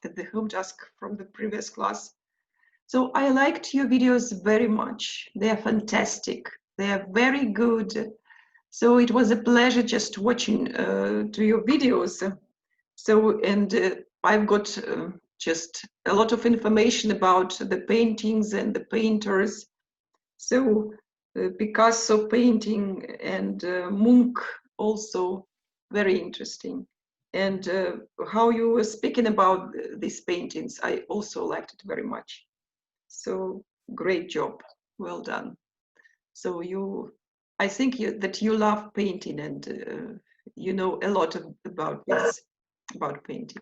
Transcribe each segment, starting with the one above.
the home task from the previous class. So I liked your videos very much. They are fantastic. They are very good. So it was a pleasure just watching to your videos. So, and I've got just a lot of information about the paintings and the painters. So Picasso painting and Munch also very interesting. And how you were speaking about these paintings, I also liked it very much. So great job, well done. So I think that you love painting and you know a lot about this, about painting.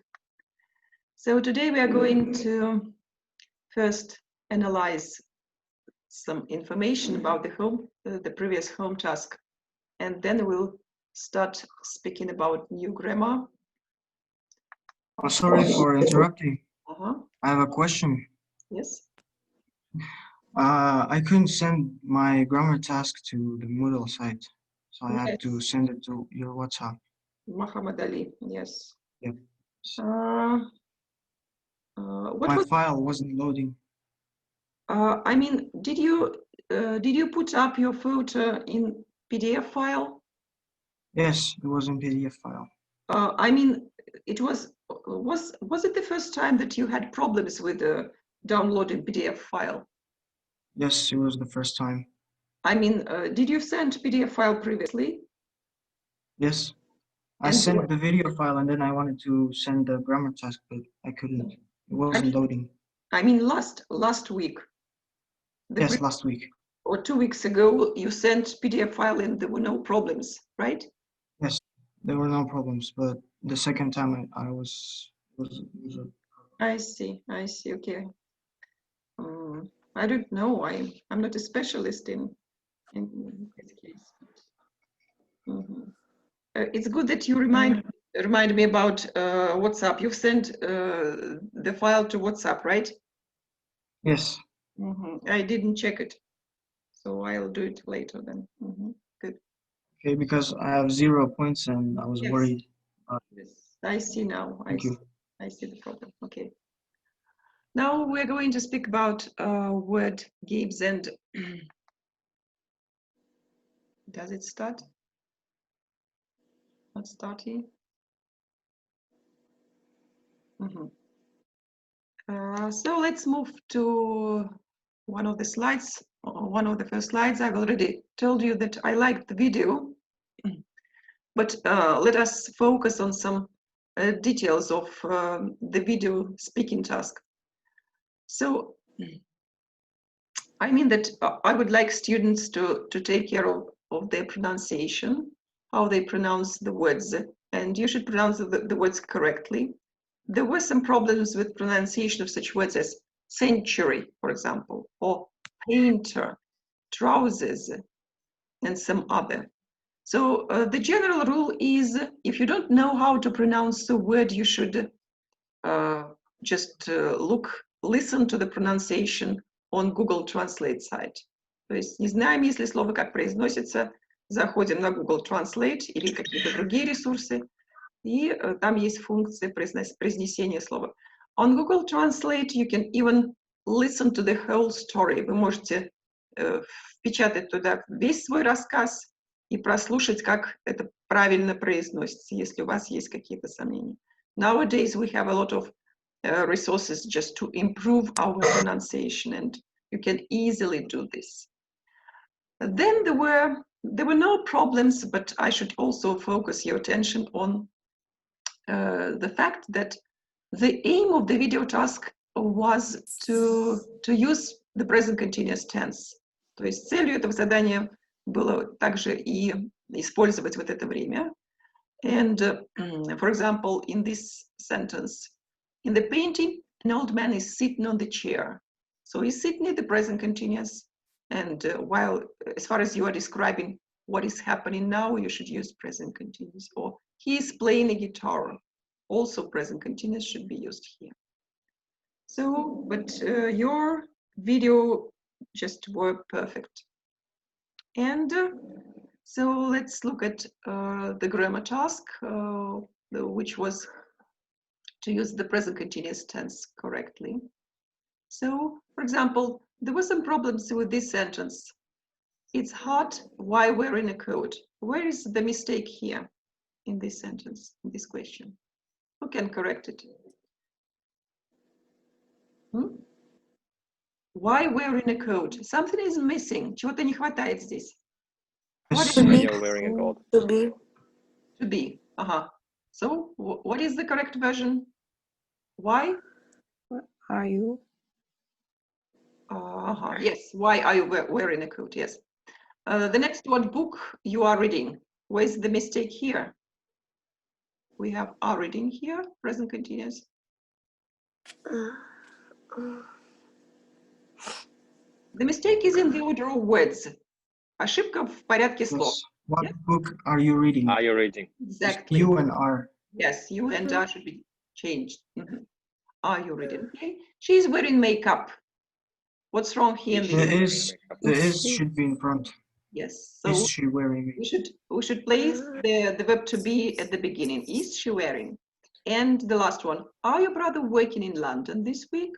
So today we are going to first analyze some information about the previous home task, and then we'll start speaking about new grammar. Oh, sorry for interrupting. Uh-huh. I have a question. Yes. I couldn't send my grammar task to the Moodle site, so I had to send it to your WhatsApp. Muhammad Ali, yes. Yep. My file wasn't loading. I mean, did you put up your photo in PDF file? Yes, it was in PDF file. I mean, it was it the first time that you had problems with downloading PDF file? Yes, it was the first time. I mean, did you send PDF file previously? Yes, I sent the video file and then I wanted to send the grammar task, but I couldn't. It wasn't loading. I mean, last week. Yes, last week. Or 2 weeks ago, you sent PDF file and there were no problems, right? Yes, there were no problems, but the second time I was I see, okay. I don't know, I'm not a specialist in this case. It's good that you remind me about WhatsApp. You've sent the file to WhatsApp, right? Yes. I didn't check it, so I'll do it later then. Good. Okay, because I have 0 points and I was worried. Yes, I see now. Thank you. I see the problem. Okay. Now we're going to speak about word games and does it start? Not starting. So let's move to one of the slides. One of the first slides. I've already told you that I liked the video, but let us focus on some details of the video speaking task. So I mean that I would like students to take care of their pronunciation, how they pronounce the words, and you should pronounce the words correctly. There were some problems with pronunciation of such words as century, for example, or painter, trousers, and some other. So the general rule is if you don't know how to pronounce a word, you should just listen to the pronunciation on Google Translate site. То есть не знаем, если слово как произносится, заходим на Google Translate или какие-то другие ресурсы, и там есть функция произнесения слова. On Google Translate you can even listen to the whole story. Вы можете впечатать туда весь свой рассказ и прослушать, как это правильно произносится, если у вас есть какие-то сомнения. Nowadays we have a lot of resources just to improve our pronunciation, and you can easily do this. Then there were no problems, but I should also focus your attention on the fact that the aim of the video task was to use the present continuous tense. То есть целью этого задания было также и использовать вот это время. And for example, in this sentence, in the painting, an old man is sitting on the chair. So he's sitting in the present continuous. And while, as far as you are describing what is happening now, you should use present continuous. Or he is playing a guitar. Also present continuous should be used here. So, but your video just worked perfect. And so let's look at the grammar task, which was to use the present continuous tense correctly. So, for example, there were some problems with this sentence. It's hot while wearing a coat. Where is the mistake here in this sentence, in this question? Who can correct it? Why wearing a coat? Something is missing. Чего-то не хватает здесь. What is Why you're wearing a coat? To be. To be. So, what is the correct version? Why? Are you? Yes. Why are you wearing a coat? Yes. The next one, book you are reading. Where's the mistake here? We have are reading here, present continuous. The mistake is in the order of words. Ошибка в порядке слов. Yes. What book are you reading? Are you reading? Exactly. You and are. Yes, you and are should be changed. Are you reading? Okay. She's wearing makeup. What's wrong here? The is should be in front. Yes. So Is she wearing it? we should place the verb to be at the beginning. Is she wearing? And the last one. Are your brother working in London this week?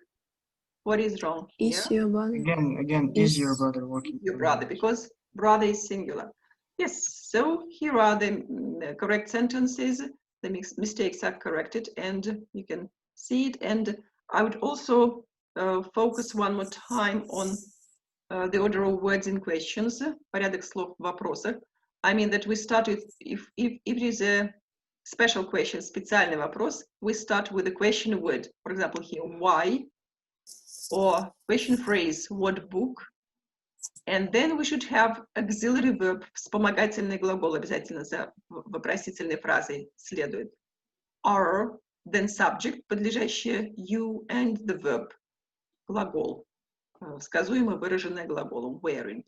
What is wrong here? Is your brother? Again, is your brother working? Your brother, because brother is singular. Yes. So here are the correct sentences. The mistakes are corrected, and you can see it. And I would also focus one more time on the order of words in questions, порядок слов в вопросах. I mean that we start with, if it is a special question, специальный вопрос, we start with the question word. For example, here, why? Or question phrase, what book? And then we should have auxiliary verb, вспомогательный глагол обязательно за вопросительной фразой следует. Are, then subject, подлежащее you and the verb, глагол, сказуемо выраженное глаголом, wearing.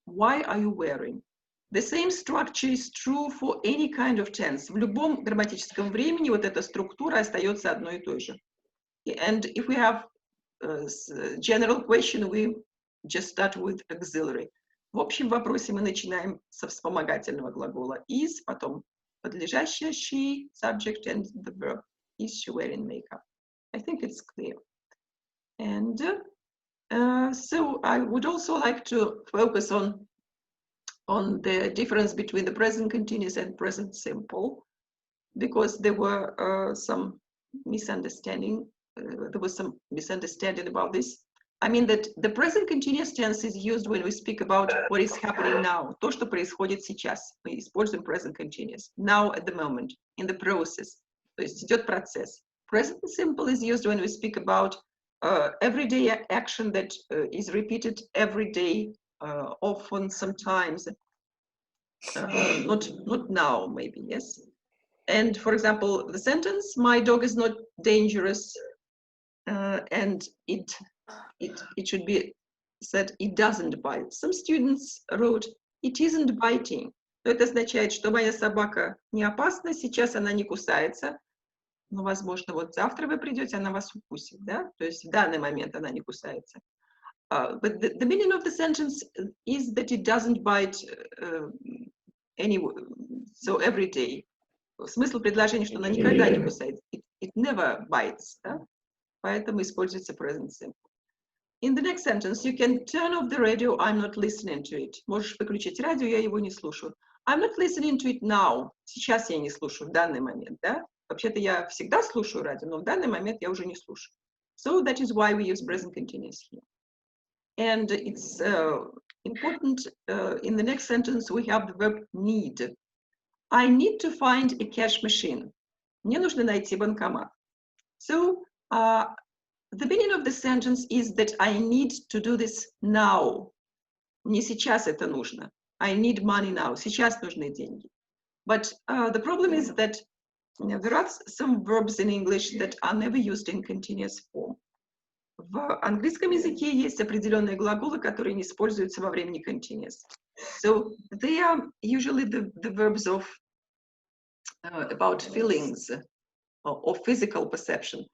Why are you wearing? The same structure is true for any kind of tense. В любом грамматическом времени вот эта структура остается одной и той же. And if we have a general question, we just start with auxiliary. В общем вопросе мы начинаем со вспомогательного глагола is, потом подлежащее she, subject, and the verb. Is she wearing makeup? I think it's clear. And so I would also like to focus on the difference between the present continuous and present simple, because there were some misunderstanding. There was some misunderstanding about this. I mean that the present continuous tense is used when we speak about what is happening now. То, что происходит сейчас. Мы используем present continuous. Now, at the moment, in the process. То есть идет процесс. Present simple is used when we speak about everyday action that is repeated every day, often, sometimes. Not now, maybe, yes. And for example, the sentence, my dog is not dangerous, and it should be said, it doesn't bite. Some students wrote, it isn't biting. Но это означает, что моя собака не опасна, сейчас она не кусается, но, возможно, вот завтра вы придете, она вас укусит, да? То есть в данный момент она не кусается. But the meaning of the sentence is that it doesn't bite so every day. Смысл предложения, что она никогда не кусает. It never bites, да? Поэтому используется present simple. In the next sentence, you can turn off the radio, I'm not listening to it. Можешь выключить радио, я его не слушаю. I'm not listening to it now. Сейчас я не слушаю, в данный момент, да? Вообще-то я всегда слушаю радио, но в данный момент я уже не слушаю. So that is why we use present continuous here. And it's important, in the next sentence, we have the verb need. I need to find a cash machine. Мне нужно найти банкомат. So, the meaning of the sentence is that I need to do this now. Не сейчас это нужно. I need money now. Сейчас нужны деньги. But the problem is that there are some verbs in English that are never used in continuous form. В английском языке есть определенные глаголы, которые не используются во времени continuous. So they are usually the verbs of about feelings or physical perception.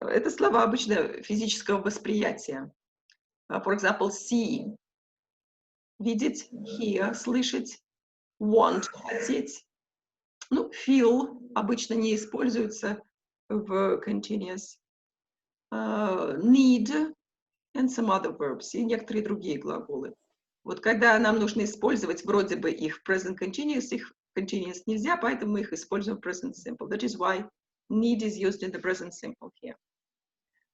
Это слова обычно физического восприятия. For example, see, видеть, hear, слышать, want, хотеть. Ну, feel обычно не используется в continuous, need and some other verbs, и некоторые другие глаголы. Вот когда нам нужно использовать вроде бы их в present continuous, их continuous нельзя, поэтому мы их используем в present simple. That is why need is used in the present simple here.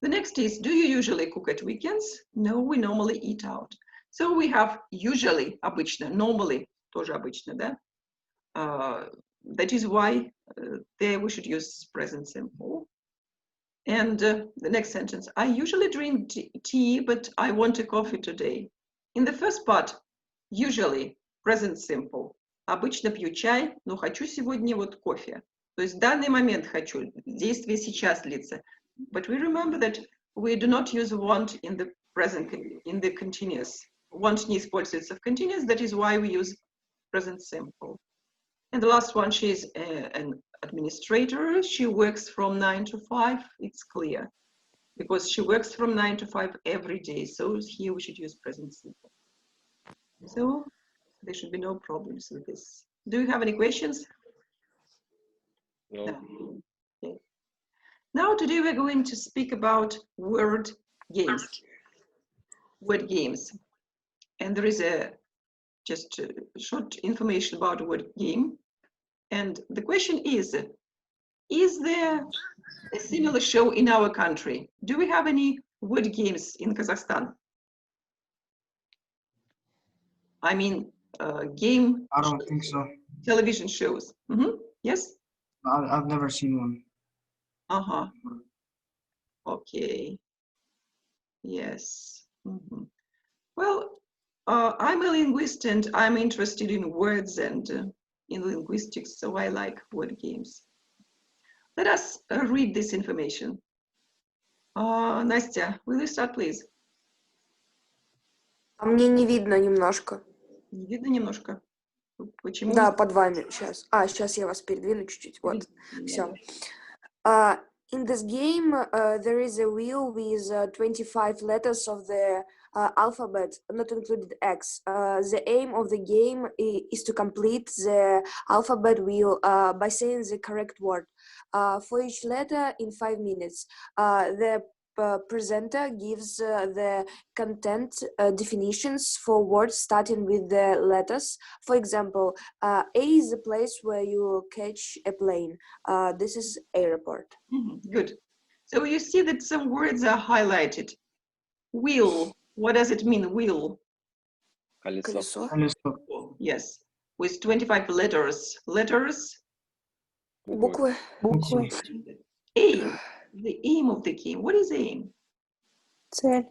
The next is, do you usually cook at weekends? No, we normally eat out. So we have usually, обычно, normally, тоже обычно, да? That is why there we should use present simple. And the next sentence, I usually drink tea, but I want a coffee today. In the first part, usually, present simple. Обычно пью чай, но хочу сегодня вот кофе. То есть в данный момент хочу, действие сейчас длится. But we remember that we do not use want in the present, in the continuous. Want не используется в continuous, that is why we use present simple. And the last one, she is an administrator. She works from 9 to 5. It's clear because she works from 9 to 5 every day. So here we should use present simple. So there should be no problems with this. Do you have any questions? No. No. Okay. Now today we're going to speak about word games. Word games. And there is just short information about word game. And the question is there a similar show in our country? Do we have any word games in Kazakhstan? I mean, game. I don't think so. Television shows. Yes? I've never seen one. Uh-huh. Okay. Yes. Well, I'm a linguist and I'm interested in words and in linguistics, so I like word games. Let us read this information. Настя, will you start, please? А мне не видно немножко. Не видно немножко. Почему? Да, под вами сейчас. Сейчас я вас передвину чуть-чуть. Вот, все. In this game, there is a wheel with 25 letters of the alphabet, not included X. The aim of the game is to complete the alphabet wheel by saying the correct word. For each letter in 5 minutes. The presenter gives the content definitions for words starting with the letters. For example, A is the place where you catch a plane. This is airport. Good. So you see that some words are highlighted. Wheel. What does it mean, wheel? Колесо. Yes. With 25 letters. Letters. Буквы. Aim. The aim of the game. What is aim? Цель.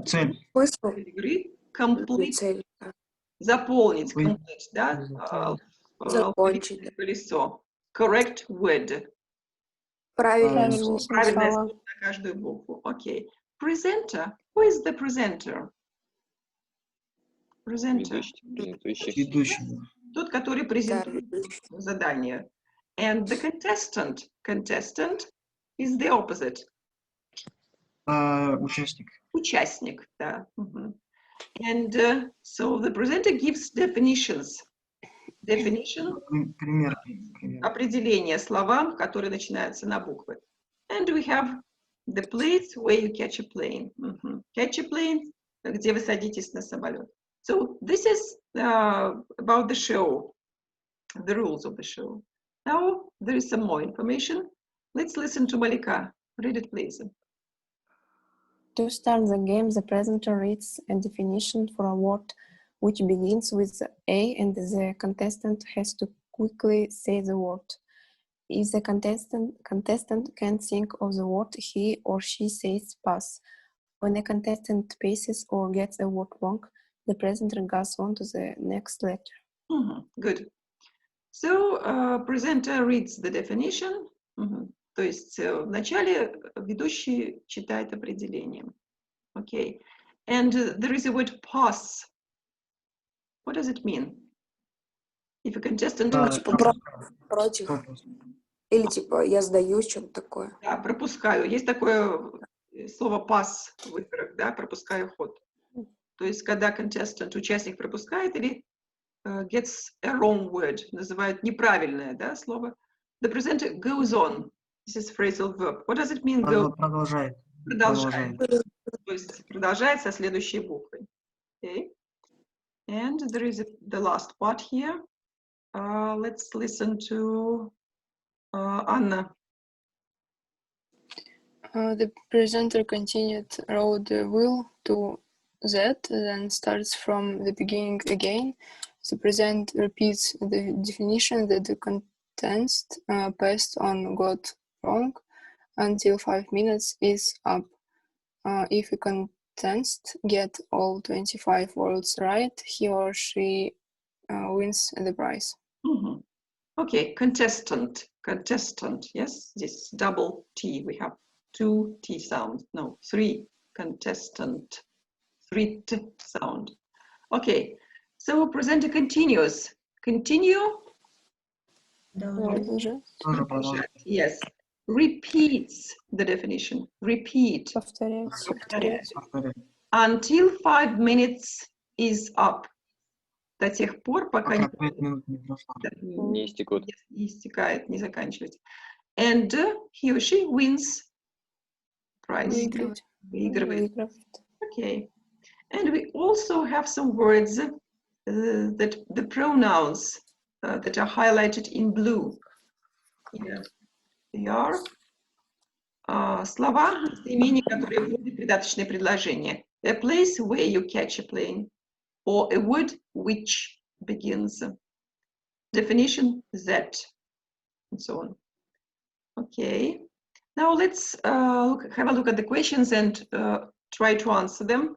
Цель. Complete. Цель. Заполнить. Complete, да? Закончить. Колесо. Correct word. Правильное Правильное слово. слово на каждую букву. Okay. Presenter. Who is the presenter? Presenter. Ведущий. Тот, который презентует задание. And the contestant. Contestant is the opposite. Участник. Участник, да. And so the presenter gives definitions. Definition. Пример. Определение словам, которые начинаются на буквы. And we have the place where you catch a plane. Catch a plane, где вы садитесь на самолет. So this is about the show, the rules of the show. Now there is some more information. Let's listen to Malika. Read it, please. To start the game, the presenter reads a definition for a word which begins with A, and the contestant has to quickly say the word. If the contestant can't think of the word, he or she says pass. When a contestant passes or gets a word wrong, the presenter goes on to the next letter. Good. So presenter reads the definition. То есть вначале ведущий читает определение. Okay. And there is a word pass. What does it mean? If a contestant... Против. Или типа я сдаюсь, что-то такое. Да, пропускаю. Есть такое слово pass в играх, да, пропускаю ход. То есть когда contestant, участник пропускает или gets a wrong word, называют неправильное, да, слово. The presenter goes on. This is phrasal verb. What does it mean? Go. Продолжает. Продолжает. То есть продолжает со следующей буквой. Okay. And there is the last part here. Let's listen to Anna. The presenter continued, wrote the wheel to Z, then starts from the beginning again. The present repeats the definition that the contents passed on got wrong until 5 minutes is up. If a contestant get all 25 words right, he or she wins the prize. Mm-hmm. Okay, contestant, yes, this double T, we have 2 T sounds, no, 3, contestant, 3 T sound. Okay, so presenter continues. Continue. Тоже продолжает. Yes, repeats the definition, repeat, Повторять. until 5 minutes is up. До тех пор, пока Пока 5 минут не прошло. Не истекут. не истекает, не заканчивается. And he or she wins prize. Выигрывает. Okay. And we also have some words that the pronouns that are highlighted in blue. Here they are. Слова, местоимения, которые вводят придаточное предложение. A place where you catch a plane. Or a word which begins. Definition that. And so on. Okay. Now let's have a look at the questions and try to answer them.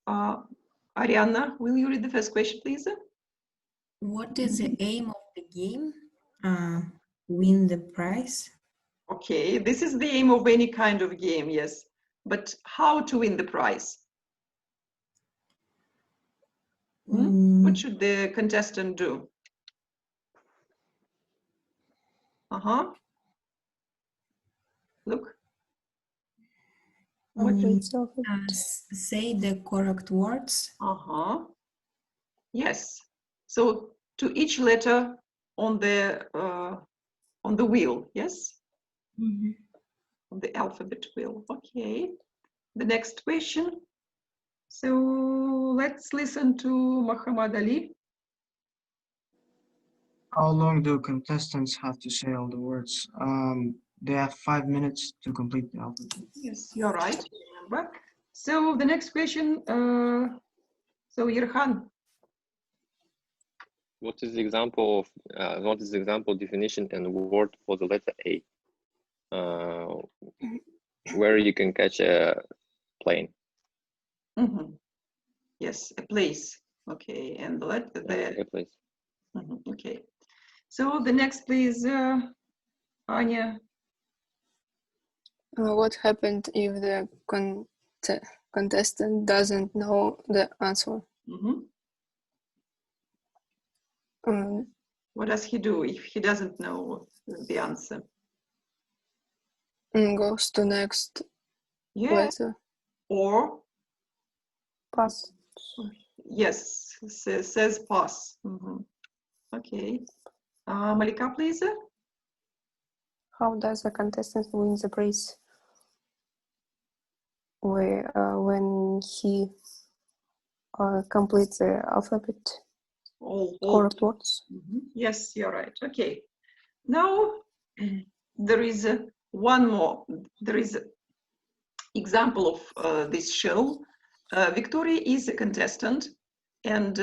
Arianna, will you read the first question, please? What is the aim of the game? Win the prize. Okay, this is the aim of any kind of game, yes. But how to win the prize? What should the contestant do? Look. Say the correct words. Yes. So to each letter on the wheel, yes? On the alphabet wheel. Okay. The next question. So let's listen to Muhammad Ali. How long do contestants have to say all the words? They have 5 minutes to complete the alphabet. Yes, you're right. Remember. So the next question. So Yerhan. What is the example of definition and word for the letter A? Where you can catch a plane. Yes, a place. Okay, and the letter A place. Okay. So the next, please, Anya. What happened if the contestant doesn't know the answer? What does he do if he doesn't know the answer? Goes to next letter. Or Pass. yes, says pass. Okay. Malika, please. How does the contestant win the prize? When he completes the alphabet, All correct words. Yes, you're right. Okay. Now there is one more. There is an example of this show. Victoria is a contestant, and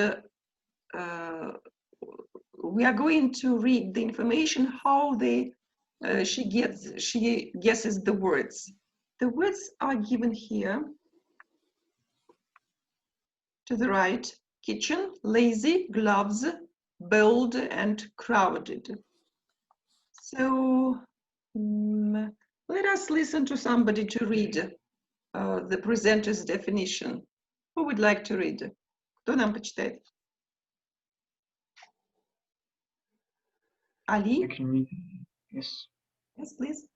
we are going to read the information how she guesses the words. The words are given here to the right: kitchen, lazy, gloves, bold, and crowded. So let us listen to somebody to read the presenter's definition. Who would like to read? Кто нам почитает? Ali? I can read. Yes. Yes, please.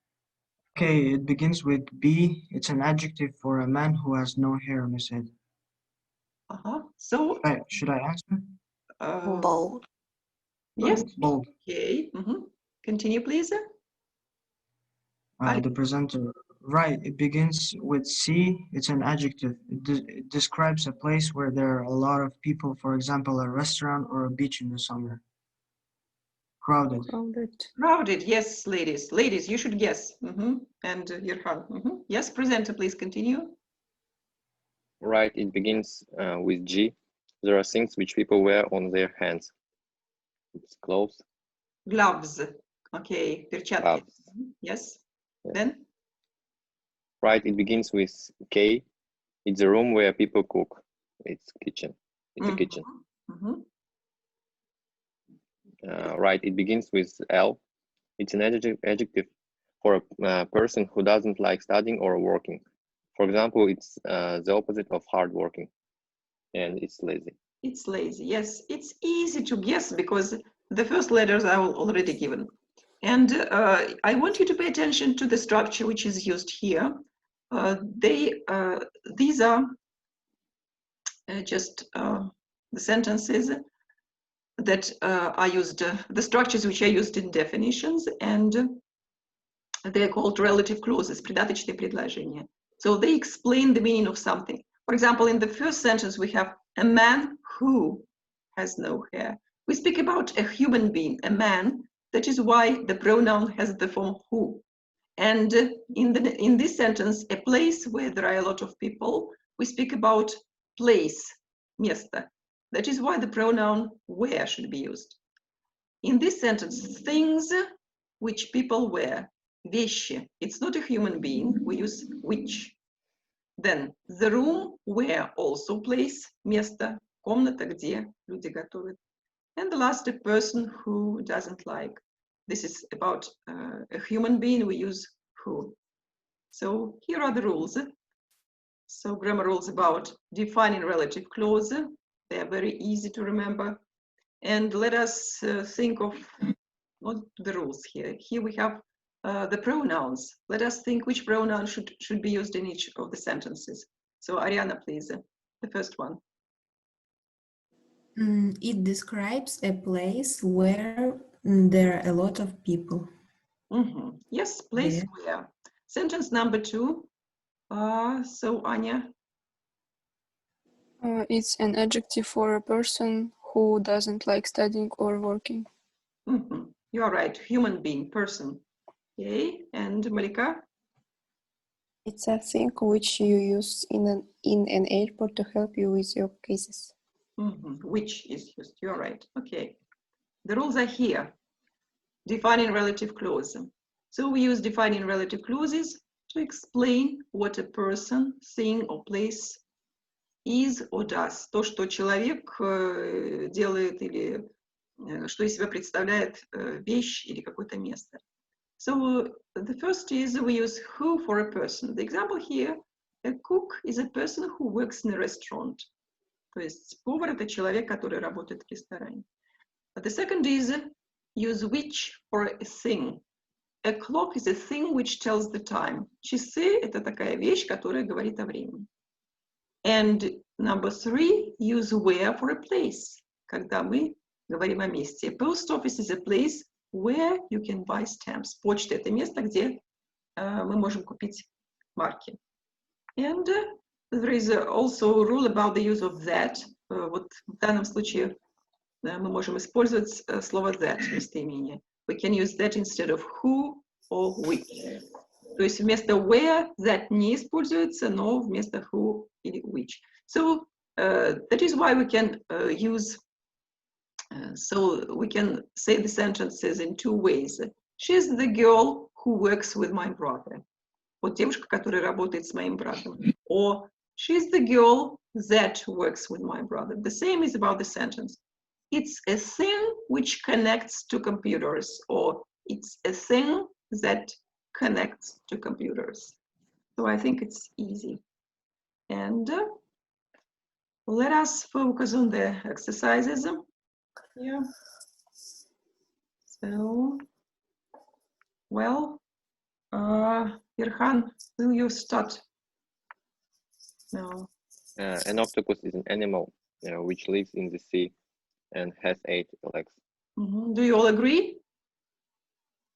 Okay, it begins with B. It's an adjective for a man who has no hair on his head. So Should I answer? Bold. Yes. Bold. Okay. Continue, please. The presenter. Right, it begins with C. It's an adjective. It describes a place where there are a lot of people, for example, a restaurant or a beach in the summer. Crowded. Crowded, yes, ladies. Ladies, you should guess. And Yerhan. Yes, presenter, please continue. Right, it begins with G. There are things which people wear on their hands. It's clothes. Gloves. Okay, перчатки. Gloves. Yes. Yeah. Then? Right, it begins with K. It's a room where people cook. It's kitchen. It's a kitchen. Right, it begins with L. It's an adjective for a person who doesn't like studying or working. For example, it's the opposite of hardworking, and it's lazy. It's lazy, yes. It's easy to guess because the first letters are already given. And I want you to pay attention to the structure which is used here. These are just the sentences that are used, the structures which are used in definitions, and they're called relative clauses, придаточные предложения. So they explain the meaning of something. For example, in the first sentence, we have a man who has no hair. We speak about a human being, a man. That is why the pronoun has the form who. And in this sentence, a place where there are a lot of people, we speak about place, место. That is why the pronoun where should be used. In this sentence, things which people wear, вещи. It's not a human being, we use which. Then the room where, also place, место, комната, где люди готовят. And the last, a person who doesn't like. This is about a human being, we use who. So here are the rules. So grammar rules about defining relative clause. They are very easy to remember. And let us think of not the rules here. Here we have the pronouns. Let us think which pronoun should be used in each of the sentences. So Ariana, please, the first one. It describes a place where there are a lot of people. Yes, place where. Sentence number 2. So Anya. It's an adjective for a person who doesn't like studying or working. You are right, human being, person. Okay, and Malika? It's a thing which you use in an airport to help you with your cases. Which is used, you're right. Okay, the rules are here. Defining relative clause. So we use defining relative clauses to explain what a person, thing or place is or does. То, что человек делает или что из себя представляет вещь или какое-то место. So the first is we use who for a person. The example here, a cook is a person who works in a restaurant. То есть повар — это человек, который работает в ресторане. The second is use which for a thing. A clock is a thing which tells the time. Часы — это такая вещь, которая говорит о времени. And number 3, use where for a place. Когда мы говорим о месте. Post office is a place where you can buy stamps. Почта — это место, где мы можем купить марки. And there is also a rule about the use of that. Вот в данном случае мы можем использовать слово that, местоимение. We can use that instead of who or which. То есть вместо where that не используется, но вместо who или which. So that is why we can use, so we can say the sentences in 2 ways. She's the girl who works with my brother. Вот девушка, которая работает с моим братом. Or she's the girl that works with my brother. The same is about the sentence. It's a thing which connects to computers, or it's a thing that connects to computers. So I think it's easy. And let us focus on the exercises. Yeah. So, well, Irhan, will you start? No. An octopus is an animal which lives in the sea and has 8 legs. Do you all agree?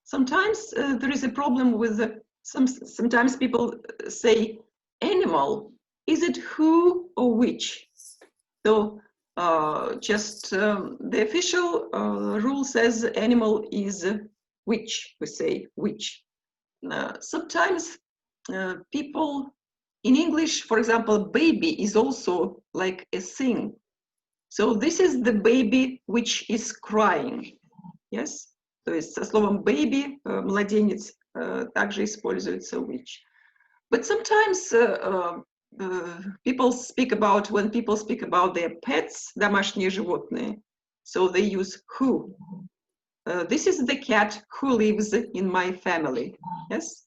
Sometimes there is a problem with Sometimes people say animal. Is it who or which? So the official rule says animal is which. We say which. Sometimes people in English, for example, baby is also like a thing. So this is the baby which is crying. Yes? То есть со словом baby, младенец, также используется which. But sometimes when people speak about their pets, домашние животные, so they use who. This is the cat who lives in my family. Yes?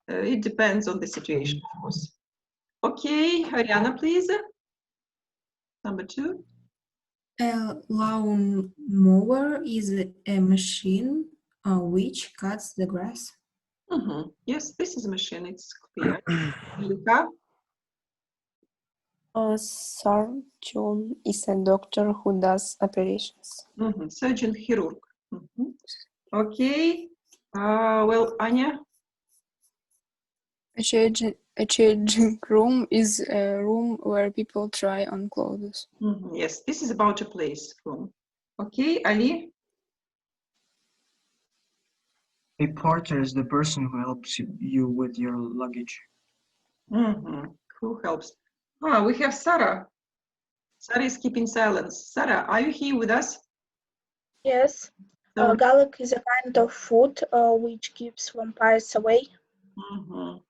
It depends on the situation, of course. Okay, Ariana, please. Number 2. A lawnmower is a machine which cuts the grass. Yes, this is a machine, it's clear. Luca? A surgeon is a doctor who does operations. Surgeon, хирург. Okay. Well, Anya? A changing room is a room where people try on clothes. Yes, this is about a place. Room. Okay, Ali? A porter is the person who helps you with your luggage. Who helps? We have Sarah. Sarah is keeping silence. Sarah, are you here with us? Yes. So, Garlic is a kind of food which keeps vampires away.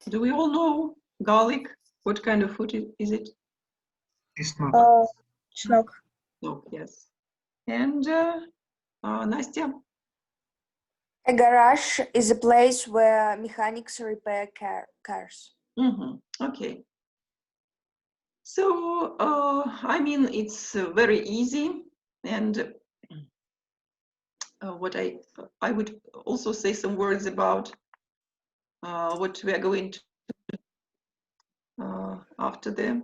do we all know garlic? What kind of food is it? Чеснок. Чеснок. No, yes. And Nastya? A garage is a place where mechanics repair cars. Okay. So, I mean, it's very easy. And what I would also say some words about what we are going to after the